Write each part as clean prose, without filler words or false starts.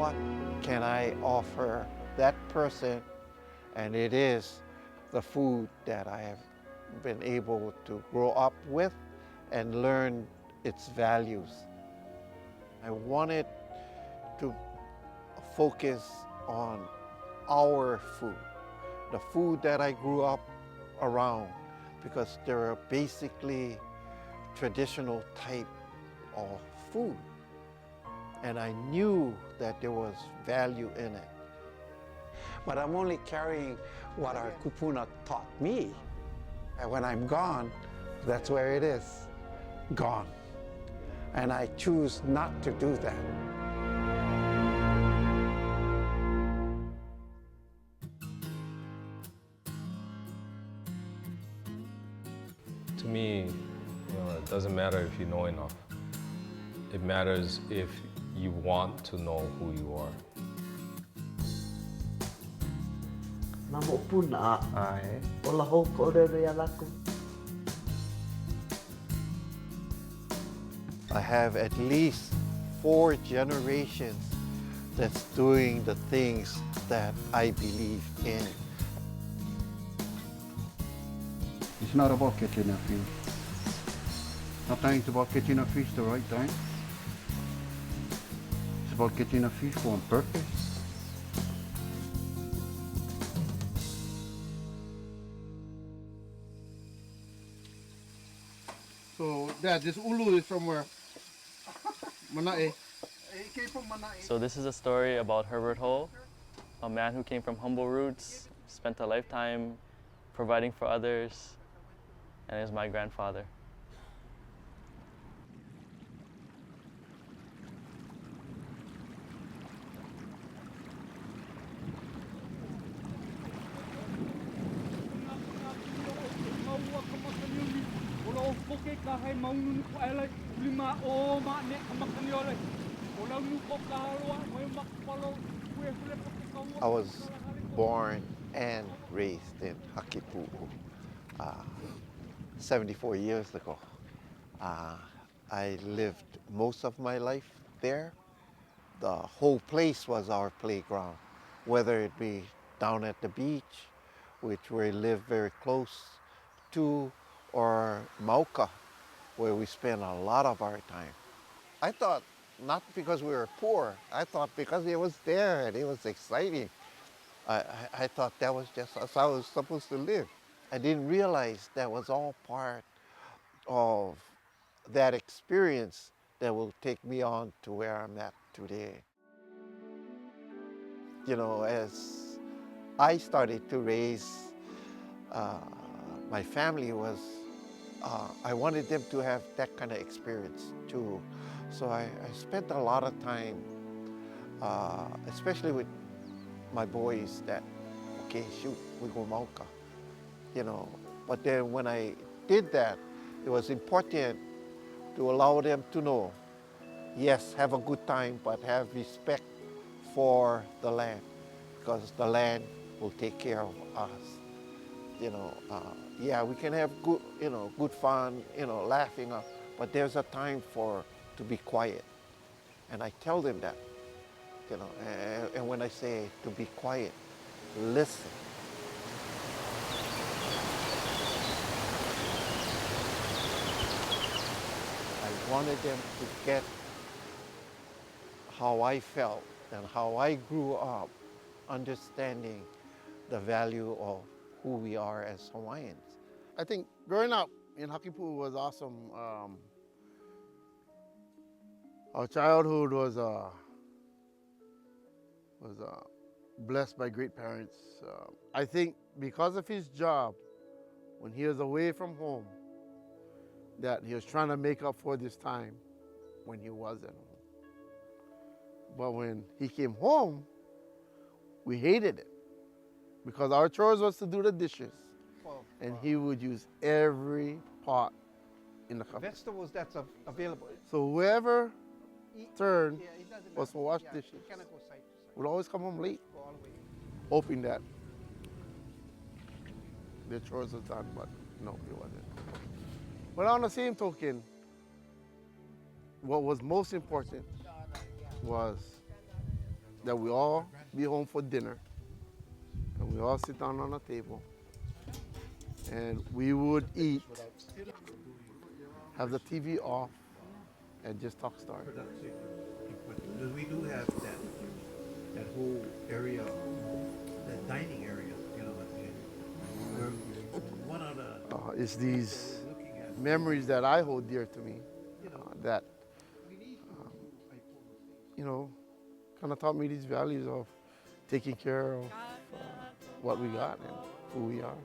what can I offer that person? And it is the food that I have been able to grow up with and learn its values. I wanted to focus on our food, the food that I grew up around, because they're basically traditional type of food. And I knew that there was value in it. But I'm only carrying what our kūpuna taught me. And when I'm gone, that's where it is, gone. And I choose not to do that. To me, it doesn't matter if you know enough. It matters if you want to know who you are. Namo puna ola hoko rere alaku. I have at least 4 generations that's doing the things that I believe in. It's not about catching a fish. Sometimes it's about catching a fish the right time. It's about catching a fish for a purpose. So, Dad, this ulu is from where? Manae. He came from Manae. So this is a story about Herbert Hoe, a man who came from humble roots, spent a lifetime providing for others, and is my grandfather. I was born and raised in Hakipuʻu 74 years ago. I lived most of my life there. The whole place was our playground, whether it be down at the beach, which we lived very close to, or Mauka, where we spent a lot of our time. I thought not because we were poor, I thought because it was there and it was exciting. I thought that was just how I was supposed to live. I didn't realize that was all part of that experience that will take me on to where I'm at today. You know, as I started to raise my family, I wanted them to have that kind of experience too. So I spent a lot of time, especially with my boys, that, okay, shoot, we go Mauka, you know. But then when I did that, it was important to allow them to know, yes, have a good time, but have respect for the land, because the land will take care of us. You know, yeah, we can have good, good fun, laughing, but there's a time to be quiet. And I tell them that, and when I say to be quiet, listen. I wanted them to get how I felt and how I grew up understanding the value of who we are as Hawaiians. I think growing up in Hakipuʻu was awesome. Our childhood was blessed by great parents. I think because of his job, when he was away from home, that he was trying to make up for this time when he wasn't home. But when he came home, we hated it, because our chores was to do the dishes, and he would use every pot in the cupboard. Vegetables that's available. So whoever turn was to wash dishes would always come home late, hoping that their chores was done, but no, it wasn't. But on the same token, what was most important was that we all be home for dinner, and we all sit down on a table, and we would eat, have the TV off, and just talk story. Because we do have that whole area, that dining area, you know, where one of the It's these memories that I hold dear to me, that, you know, kind of taught me these values of taking care of what we got and who we are.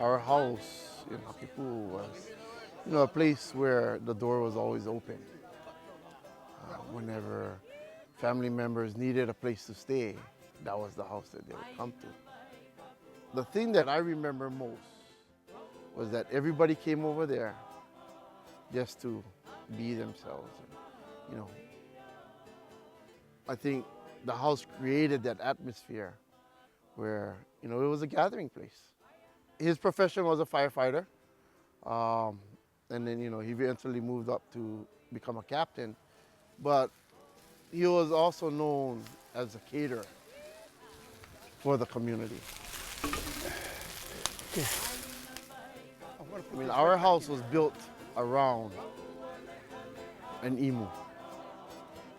Our house in Hakipuʻu was, you know, a place where the door was always open. Whenever family members needed a place to stay, that was the house that they would come to. The thing that I remember most was that everybody came over there just to be themselves. And, you know, I think the house created that atmosphere where, you know, it was a gathering place. His profession was a firefighter. And then, you know, he eventually moved up to become a captain. But he was also known as a caterer for the community. I mean, our house was built around an emu.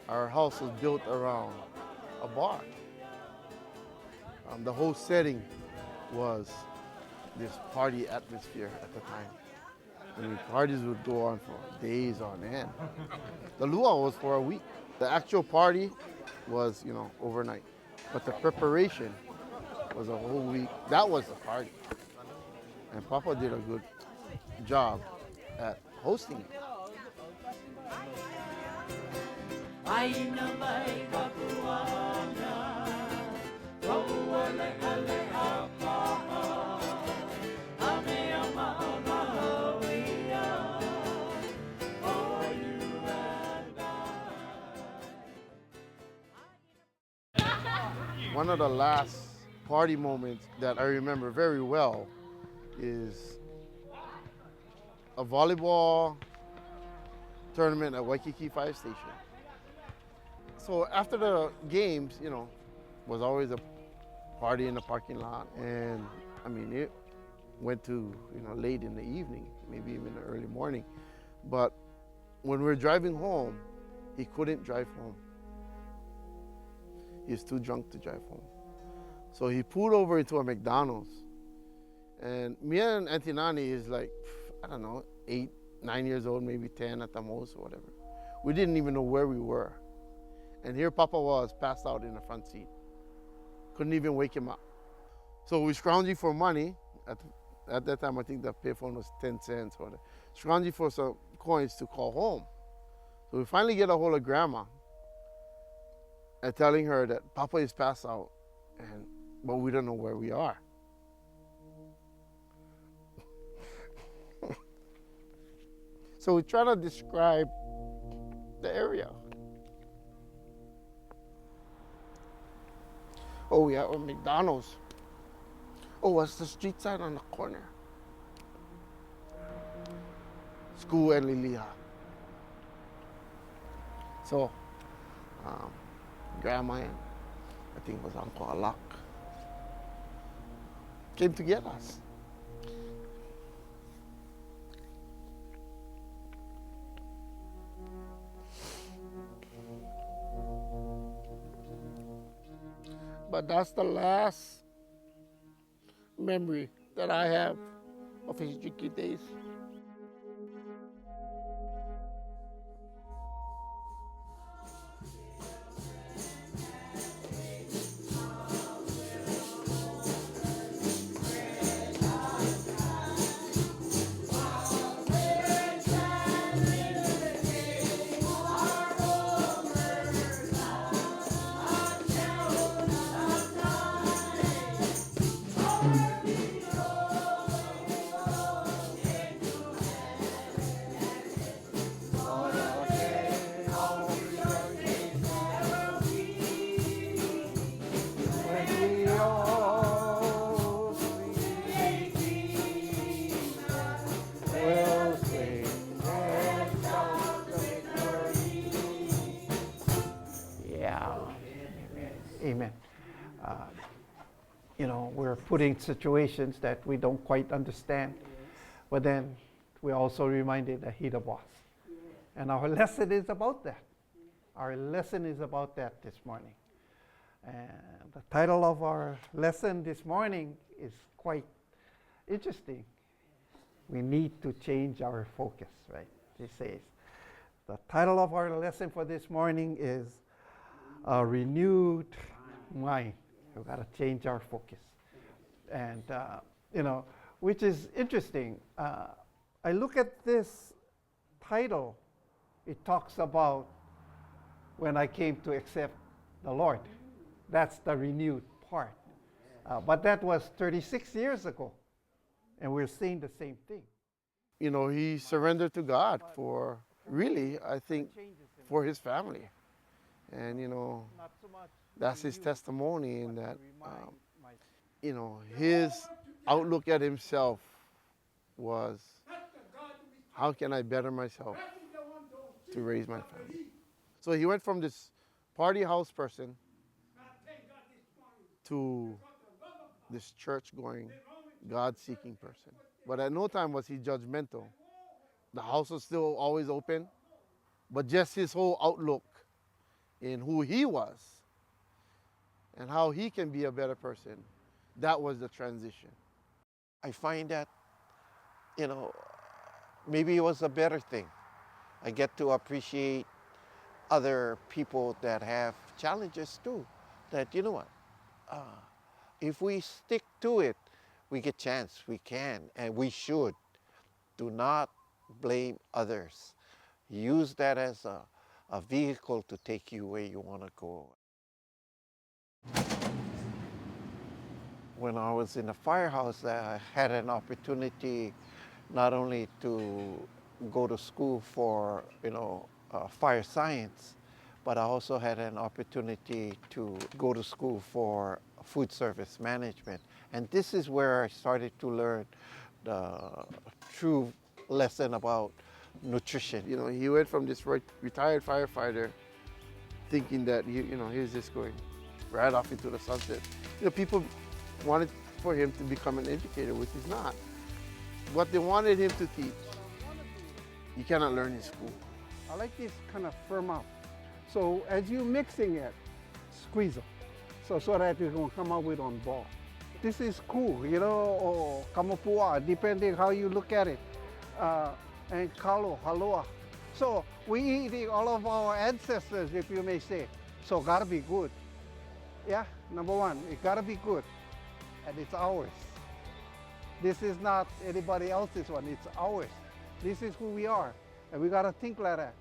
Our house was built around a bar. The whole setting was this party atmosphere at the time. I mean, parties would go on for days on end. The luau was for a week. The actual party was, you know, overnight. But the preparation was a whole week. That was the party. And Papa did a good job at hosting it. One of the last party moments that I remember very well is a volleyball tournament at Waikiki Fire Station. So after the games, you know, was always a party in the parking lot. And I mean, it went to, you know, late in the evening, maybe even the early morning. But when we were driving home, he couldn't drive home. He was too drunk to drive home. So he pulled over into a McDonald's. And me and Auntie Nani is like, I don't know, 8, 9 years old, maybe 10 at the most or whatever. We didn't even know where we were. And here Papa was passed out in the front seat. Couldn't even wake him up. So we scrounging for money. At that time, I think the payphone was 10 cents. Or scrounging for some coins to call home. So we finally get a hold of Grandma and telling her that Papa is passed out, but we don't know where we are. So we try to describe the area. Oh, we have a McDonald's. Oh, what's the street sign on the corner? School and Liliha. So, Grandma and I think it was Uncle Alak came to get us. But that's the last memory that I have of his drinking days. we're put in situations that we don't quite understand, but then we're also reminded that He's the boss. And our lesson is about that. Our lesson is about that this morning. And the title of our lesson this morning is quite interesting. We need to change our focus, right? It says, the title of our lesson for this morning is A Renewed Mind. We've got to change our focus. And, which is interesting. I look at this title, it talks about when I came to accept the Lord. That's the renewed part. But that was 36 years ago, and we're saying the same thing. He surrendered to God for, really, I think, for his family. And, that's his testimony in that, his outlook at himself was, how can I better myself to raise my family? So he went from this party house person to this church-going, God-seeking person. But at no time was he judgmental. The house was still always open, but just his whole outlook in who he was and how he can be a better person, that was the transition. I find that, maybe it was a better thing. I get to appreciate other people that have challenges too. That, if we stick to it, we get chance, we can, and we should. Do not blame others. Use that as a vehicle to take you where you want to go. When I was in the firehouse, I had an opportunity not only to go to school for, fire science, but I also had an opportunity to go to school for food service management. And this is where I started to learn the true lesson about nutrition. He went from this retired firefighter thinking that, he's just going right off into the sunset. People wanted for him to become an educator, which he's not. What they wanted him to teach, you cannot learn in school. I like this kind of firm up. So as you're mixing it, squeeze it. So that you're going to come out with on ball. This is cool, or kamapuaʻa, depending how you look at it. And kalo, haloa. So we eating all of our ancestors, if you may say. So gotta be good. Yeah, number one, it gotta be good. And it's ours. This is not anybody else's one, it's ours. This is who we are, and we gotta think like that.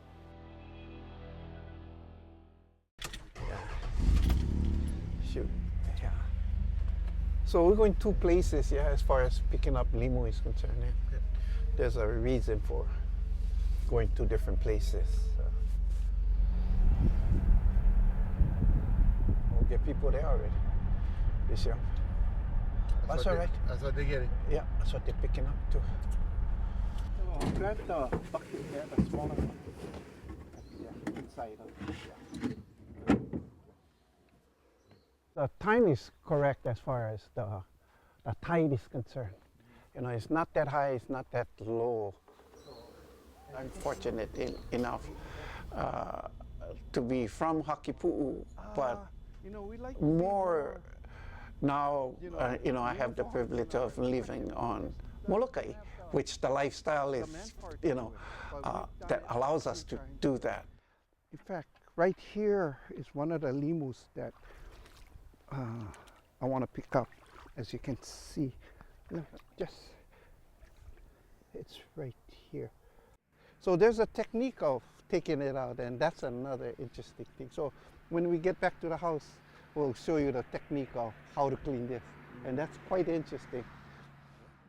Shoot, yeah. So we're going two places, as far as picking up limo is concerned. There's a reason for going two different places. We'll get people there already. This young. That's all right. That's what they're getting. Yeah, that's what they're picking up too. So grab the bucket there, the smaller one. Yeah, inside of it. Yeah. The time is correct as far as the tide is concerned. It's not that high, it's not that low. I'm fortunate enough to be from Hakipuʻu, but we like more now, I have the privilege of living on Molokai, which the lifestyle is, that allows us to do that. In fact, right here is one of the limus that I want to pick up, as you can see. It's right here. So there's a technique of taking it out, and that's another interesting thing. So when we get back to the house, we'll show you the technique of how to clean this, and that's quite interesting.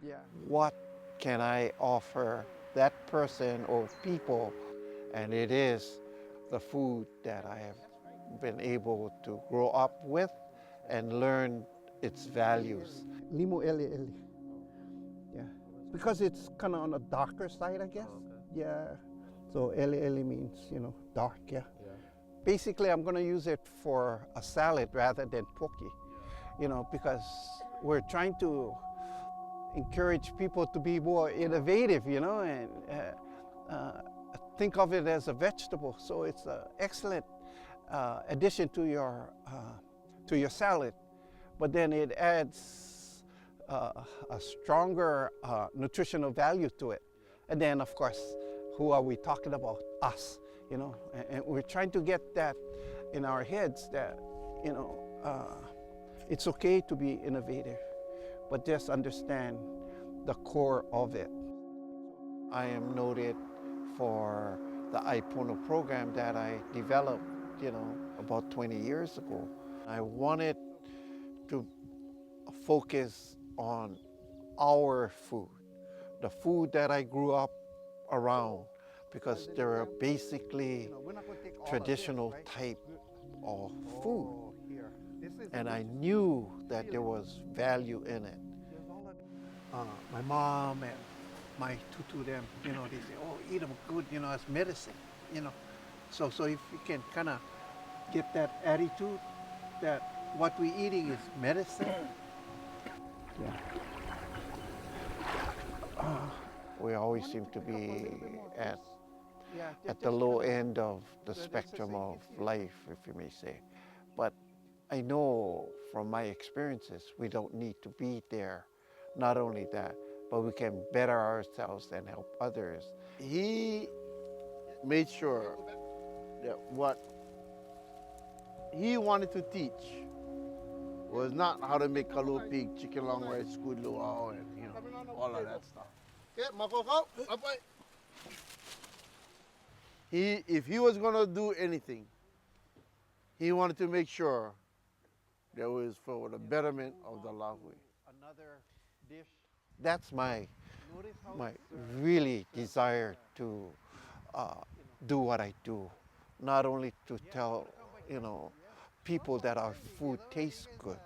Yeah. What can I offer that person or people? And it is the food that I have been able to grow up with and learn its values. Limu eli eli. Yeah. Because it's kind of on the darker side, I guess. Okay. Yeah. So eli eli means, dark, yeah. Basically, I'm going to use it for a salad rather than poke. because we're trying to encourage people to be more innovative, and think of it as a vegetable. So it's an excellent addition to your salad, but then it adds a stronger nutritional value to it. And then, of course, who are we talking about? Us, and we're trying to get that in our heads that, it's okay to be innovative, but just understand the core of it. I am noted for the Pono program that I developed, about 20 years ago. I wanted to focus on our food, the food that I grew up around, because they're basically traditional type of food. And I knew that there was value in it. My mom and my tutu, them, they say, oh, eat them good, as medicine, So if you can kind of get that attitude that what we're eating is medicine. We always seem to be at the low end of the spectrum of life, if you may say. But I know from my experiences, we don't need to be there. Not only that, but we can better ourselves and help others. He made sure that what he wanted to teach was not how to make kalupi, chicken long rice, squid luau, and all of that stuff. If he was gonna do anything, he wanted to make sure that it was for the betterment of the Lahui. Another dish. That's my really desire to do what I do. Not only to tell, people that our food tastes good,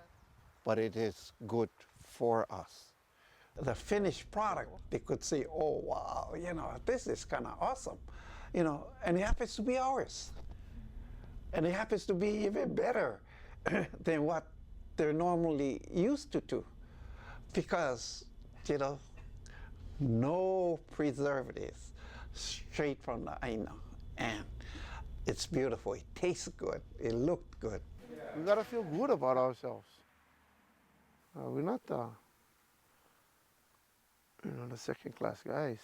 but it is good for us. The finished product, they could say, oh, wow, this is kind of awesome, and it happens to be ours. And it happens to be even better than what they're normally used to, because, no preservatives, straight from the ʻāina, and it's beautiful. It tastes good. It looked good. We gotta feel good about ourselves. We're not the second-class guys.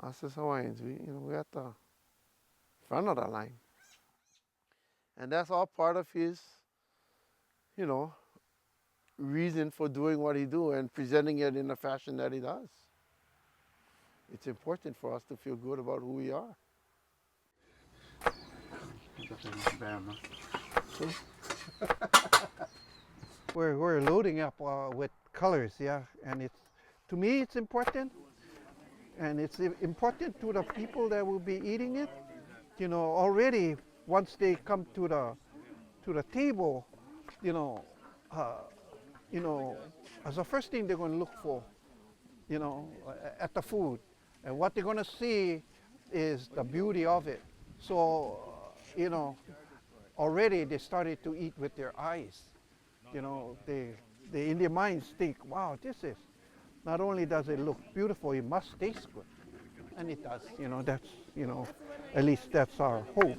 Us as Hawaiians, we at the front of the line. And that's all part of his, reason for doing what he do and presenting it in the fashion that he does. It's important for us to feel good about who we are. We're loading up with colors, and to me it's important, and it's important to the people that will be eating it. Already once they come to the table, as the first thing they're going to look for, at the food, and what they're going to see is the beauty of it. So, already they started to eat with their eyes. They in their minds think, wow, this is, not only does it look beautiful, it must taste good. And it does, that's, at least that's our hope.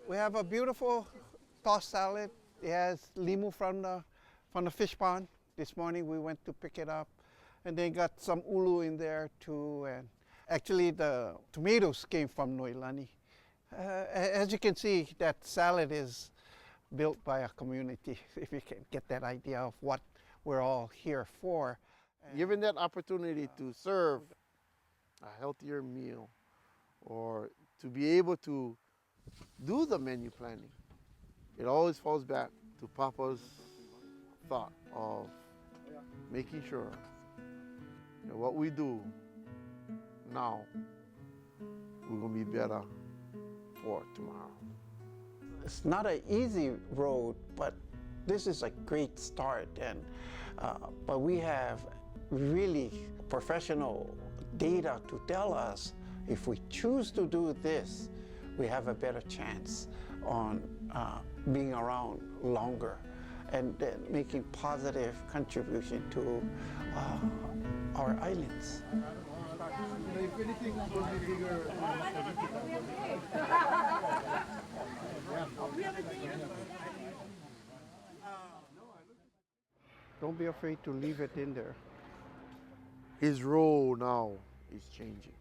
We have a beautiful tossed salad. It has limu from the fish pond. This morning we went to pick it up. And they got some ulu in there too. And actually the tomatoes came from Noilani. As you can see, that salad is built by a community, if you can get that idea of what we're all here for. Given that opportunity to serve a healthier meal or to be able to do the menu planning, it always falls back to Papa's thought of making sure that what we do now, we're going to be better for tomorrow. It's not an easy road, but this is a great start. And but we have really professional data to tell us if we choose to do this, we have a better chance on being around longer and then making positive contribution to our islands. Don't be afraid to leave it in there. His role now is changing.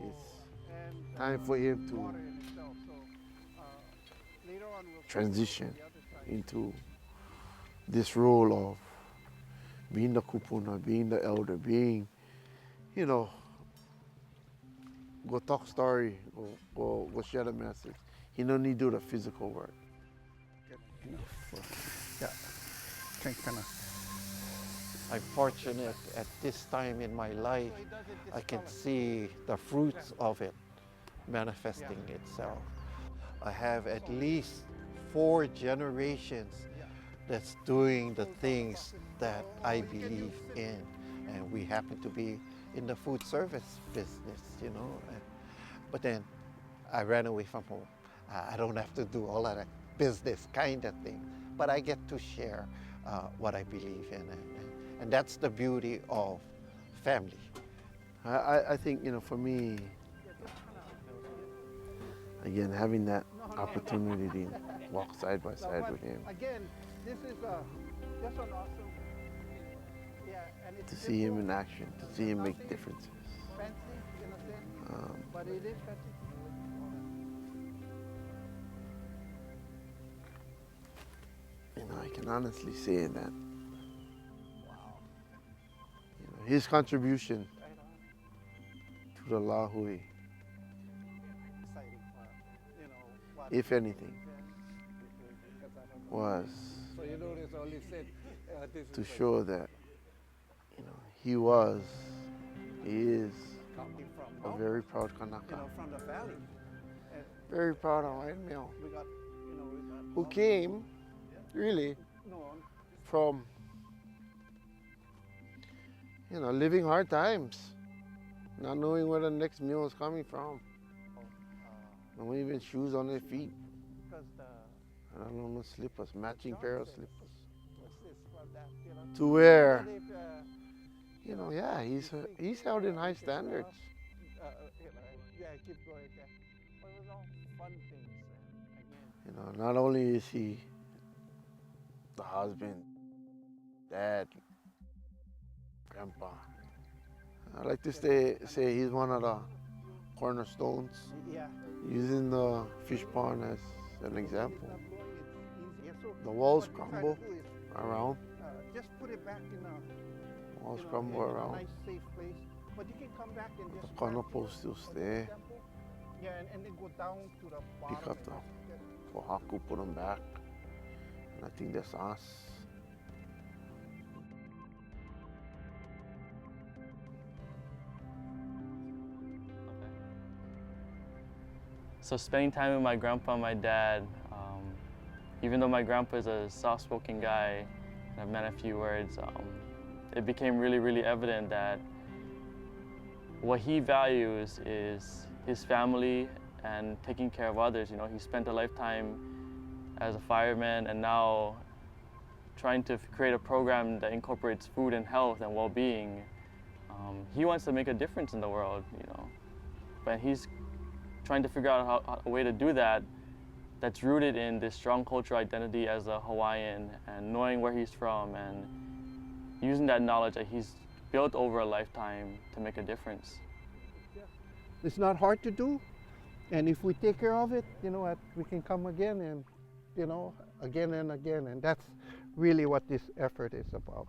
It's time for him to transition into this role of being the kūpuna, being the elder, being, you know, go talk story, go share the message. He don't need to do the physical work. Yeah, kind of. I'm fortunate at this time in my life, I can see the fruits of it manifesting itself. I have at least 4 generations that's doing the things that I believe in. And we happen to be in the food service business, you know. But then I ran away from home. I don't have to do all of that business kind of thing, but I get to share what I believe in. And that's the beauty of family. I think, you know, for me, again, having that opportunity to walk side by side with him, Again, this is just an awesome. Yeah, and it's to see him in action, to see him make differences. fancy in a sense, but it is fancy. You know, I can honestly say that you know, his contribution to the Lahui, if anything, was to show that, you know, he is a very proud Kanaka, From the valley. very proud Hawaiian male, We got, who came really from, you know, living hard times, not knowing where the next meal is coming from. No even shoes on their feet. I don't know, no slippers, matching pair of slippers. To where, you know, yeah, he's held in high standards. Yeah, keep going. But it was all fun things. You know, not only is he the husband, dad, grandpa, I like to say he's one of the cornerstones, Yeah. using the fish pond as an example. The walls crumble around. Just put it back in a, Walls crumble around. nice, safe place. But you can come back and The just corner post still stay. yeah, and then go down to the bottom. pick up the Haku, put them back, and I think that's us. So spending time with my grandpa and my dad, even though my grandpa is a soft-spoken guy, and I've met a few words, it became really, really evident that what he values is his family and taking care of others. You know, he spent a lifetime as a fireman and now trying to create a program that incorporates food and health and well-being. He wants to make a difference in the world, you know, but he's trying to figure out a way to do that that's rooted in this strong cultural identity as a Hawaiian and knowing where he's from and using that knowledge that he's built over a lifetime to make a difference. It's not hard to do, and if we take care of it, you know, we can come again and, you know, again and again, and that's really what this effort is about.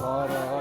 Ora